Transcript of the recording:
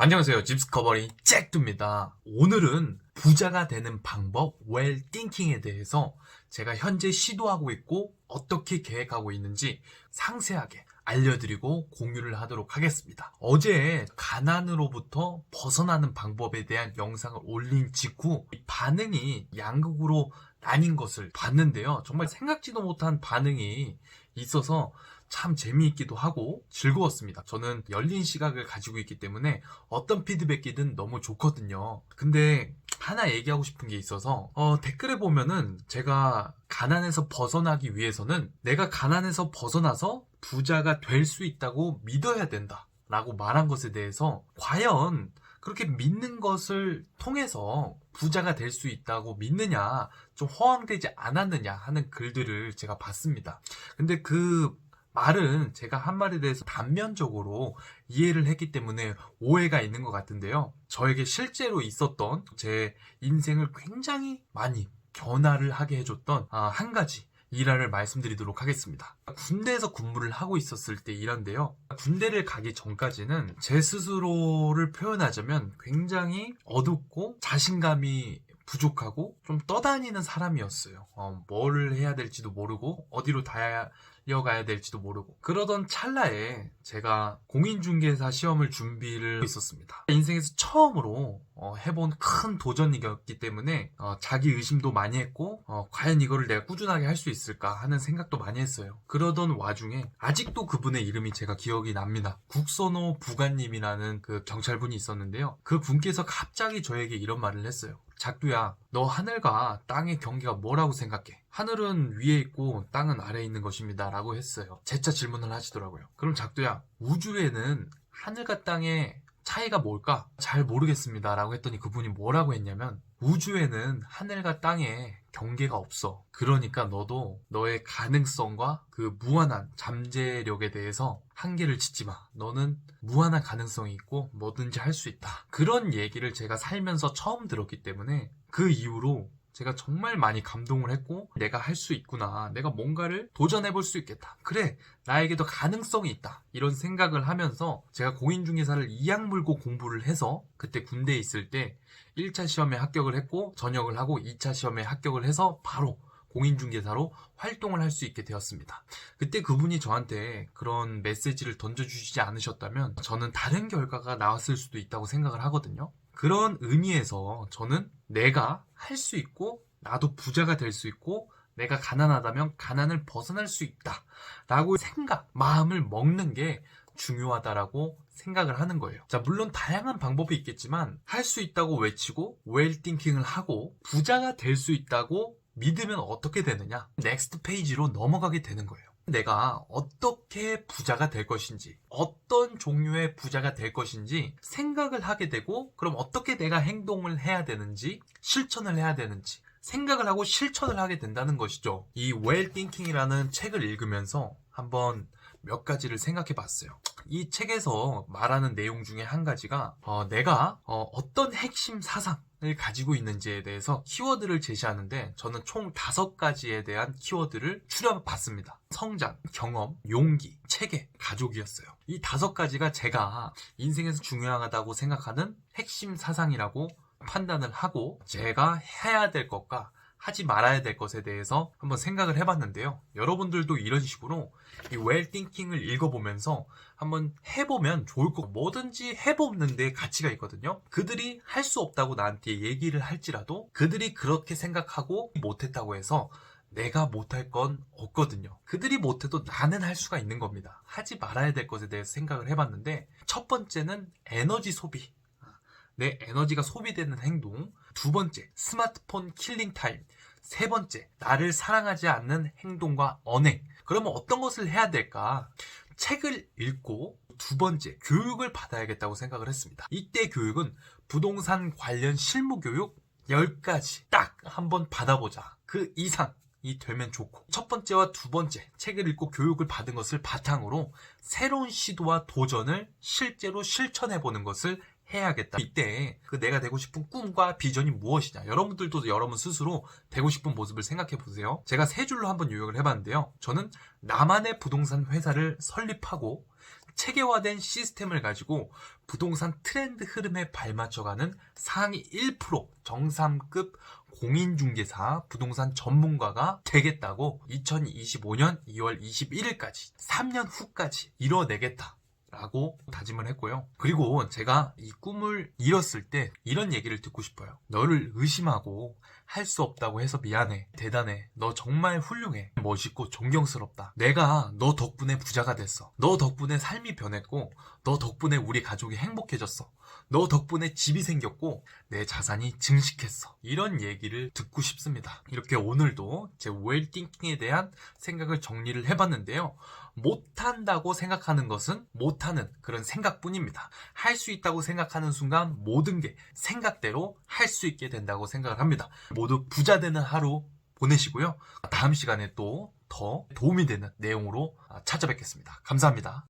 안녕하세요. 집스커버리 잭두입니다. 오늘은 부자가 되는 방법, 웰 띵킹에 대해서 제가 현재 시도하고 있고 어떻게 계획하고 있는지 상세하게 알려드리고 공유를 하도록 하겠습니다. 어제 가난으로부터 벗어나는 방법에 대한 영상을 올린 직후 반응이 양극으로 나뉜 것을 봤는데요. 정말 생각지도 못한 반응이 있어서 참 재미있기도 하고 즐거웠습니다. 저는 열린 시각을 가지고 있기 때문에 어떤 피드백이든 너무 좋거든요. 근데 하나 얘기하고 싶은 게 있어서 댓글에 보면은 제가 가난에서 벗어나기 위해서는 내가 가난에서 벗어나서 부자가 될 수 있다고 믿어야 된다 라고 말한 것에 대해서 과연 그렇게 믿는 것을 통해서 부자가 될 수 있다고 믿느냐, 좀 허황되지 않았느냐 하는 글들을 제가 봤습니다. 근데 그 말은 제가 한 말에 대해서 단면적으로 이해를 했기 때문에 오해가 있는 것 같은데요. 저에게 실제로 있었던 제 인생을 굉장히 많이 변화를 하게 해줬던 한 가지 일화를 말씀드리도록 하겠습니다. 군대에서 근무를 하고 있었을 때 일화인데요. 군대를 가기 전까지는 제 스스로를 표현하자면 굉장히 어둡고 자신감이 부족하고 좀 떠다니는 사람이었어요. 뭘 해야 될지도 모르고 어디로 달려가야 될지도 모르고 그러던 찰나에 제가 공인중개사 시험을 준비를 하고 있었습니다. 인생에서 처음으로 해본 큰 도전이었기 때문에 자기 의심도 많이 했고 과연 이거를 내가 꾸준하게 할 수 있을까 하는 생각도 많이 했어요. 그러던 와중에 아직도 그분의 이름이 제가 기억이 납니다. 국선호 부관님이라는 그 경찰분이 있었는데요. 그 분께서 갑자기 저에게 이런 말을 했어요. 작두야, 너 하늘과 땅의 경계가 뭐라고 생각해? 하늘은 위에 있고 땅은 아래에 있는 것입니다 라고 했어요. 재차 질문을 하시더라고요. 그럼 작두야, 우주에는 하늘과 땅의 차이가 뭘까? 잘 모르겠습니다 라고 했더니 그분이 뭐라고 했냐면, 우주에는 하늘과 땅에 경계가 없어. 그러니까 너도 너의 가능성과 그 무한한 잠재력에 대해서 한계를 짓지 마. 너는 무한한 가능성이 있고 뭐든지 할 수 있다. 그런 얘기를 제가 살면서 처음 들었기 때문에 그 이후로 제가 정말 많이 감동을 했고, 내가 할 수 있구나. 내가 뭔가를 도전해볼 수 있겠다. 그래, 나에게도 가능성이 있다. 이런 생각을 하면서 제가 공인중개사를 이악 물고 공부를 해서 그때 군대에 있을 때 1차 시험에 합격을 했고 전역을 하고 2차 시험에 합격을 해서 바로 공인중개사로 활동을 할 수 있게 되었습니다. 그때 그분이 저한테 그런 메시지를 던져주시지 않으셨다면 저는 다른 결과가 나왔을 수도 있다고 생각을 하거든요. 그런 의미에서 저는 내가 할 수 있고 나도 부자가 될 수 있고 내가 가난하다면 가난을 벗어날 수 있다 라고 마음을 먹는 게 중요하다라고 생각을 하는 거예요. 자, 물론 다양한 방법이 있겠지만 할 수 있다고 외치고 웰띵킹을 하고 부자가 될 수 있다고 믿으면 어떻게 되느냐? 넥스트 페이지로 넘어가게 되는 거예요. 내가 어떻게 부자가 될 것인지, 어떤 종류의 부자가 될 것인지 생각을 하게 되고, 그럼 어떻게 내가 행동을 해야 되는지, 실천을 해야 되는지 생각을 하고 실천을 하게 된다는 것이죠. 이 웰띵킹이라는 책을 읽으면서 한번 몇 가지를 생각해 봤어요. 이 책에서 말하는 내용 중에 한 가지가 내가 어떤 핵심 사상을 가지고 있는지에 대해서 키워드를 제시하는데, 저는 총 5가지에 대한 키워드를 추려봤습니다. 성장, 경험, 용기, 체계, 가족이었어요. 이 5가지가 제가 인생에서 중요하다고 생각하는 핵심 사상이라고 판단을 하고 제가 해야 될 것과 하지 말아야 될 것에 대해서 한번 생각을 해봤는데요. 여러분들도 이런 식으로 이 웰띵킹을 읽어보면서 한번 해보면 좋을 거. 뭐든지 해보는 데 가치가 있거든요. 그들이 할 수 없다고 나한테 얘기를 할지라도 그들이 그렇게 생각하고 못했다고 해서 내가 못할 건 없거든요. 그들이 못해도 나는 할 수가 있는 겁니다. 하지 말아야 될 것에 대해서 생각을 해봤는데, 첫 번째는 에너지 소비. 내 에너지가 소비되는 행동. 2번째, 스마트폰 킬링 타임. 3번째, 나를 사랑하지 않는 행동과 언행. 그러면 어떤 것을 해야 될까? 책을 읽고 2번째, 교육을 받아야겠다고 생각을 했습니다. 이때 교육은 부동산 관련 실무 교육 10가지 딱 한번 받아보자. 그 이상이 되면 좋고, 첫 번째와 2번째 책을 읽고 교육을 받은 것을 바탕으로 새로운 시도와 도전을 실제로 실천해보는 것을 해야겠다. 이때 그 내가 되고 싶은 꿈과 비전이 무엇이냐, 여러분들도 여러분 스스로 되고 싶은 모습을 생각해 보세요. 제가 3줄로 한번 요약을 해봤는데요. 저는 나만의 부동산 회사를 설립하고 체계화된 시스템을 가지고 부동산 트렌드 흐름에 발맞춰가는 상위 1% 정상급 공인중개사 부동산 전문가가 되겠다고 2025년 2월 21일까지 3년 후까지 이뤄내겠다 라고 다짐을 했고요. 그리고 제가 이 꿈을 이뤘을 때 이런 얘기를 듣고 싶어요. 너를 의심하고 할 수 없다고 해서 미안해. 대단해. 너 정말 훌륭해. 멋있고 존경스럽다. 내가 너 덕분에 부자가 됐어. 너 덕분에 삶이 변했고 너 덕분에 우리 가족이 행복해졌어. 너 덕분에 집이 생겼고 내 자산이 증식했어. 이런 얘기를 듣고 싶습니다. 이렇게 오늘도 제 웰띵킹에 대한 생각을 정리를 해봤는데요. 못한다고 생각하는 것은 못하는 그런 생각뿐입니다. 할 수 있다고 생각하는 순간 모든 게 생각대로 할 수 있게 된다고 생각을 합니다. 모두 부자 되는 하루 보내시고요. 다음 시간에 또 더 도움이 되는 내용으로 찾아뵙겠습니다. 감사합니다.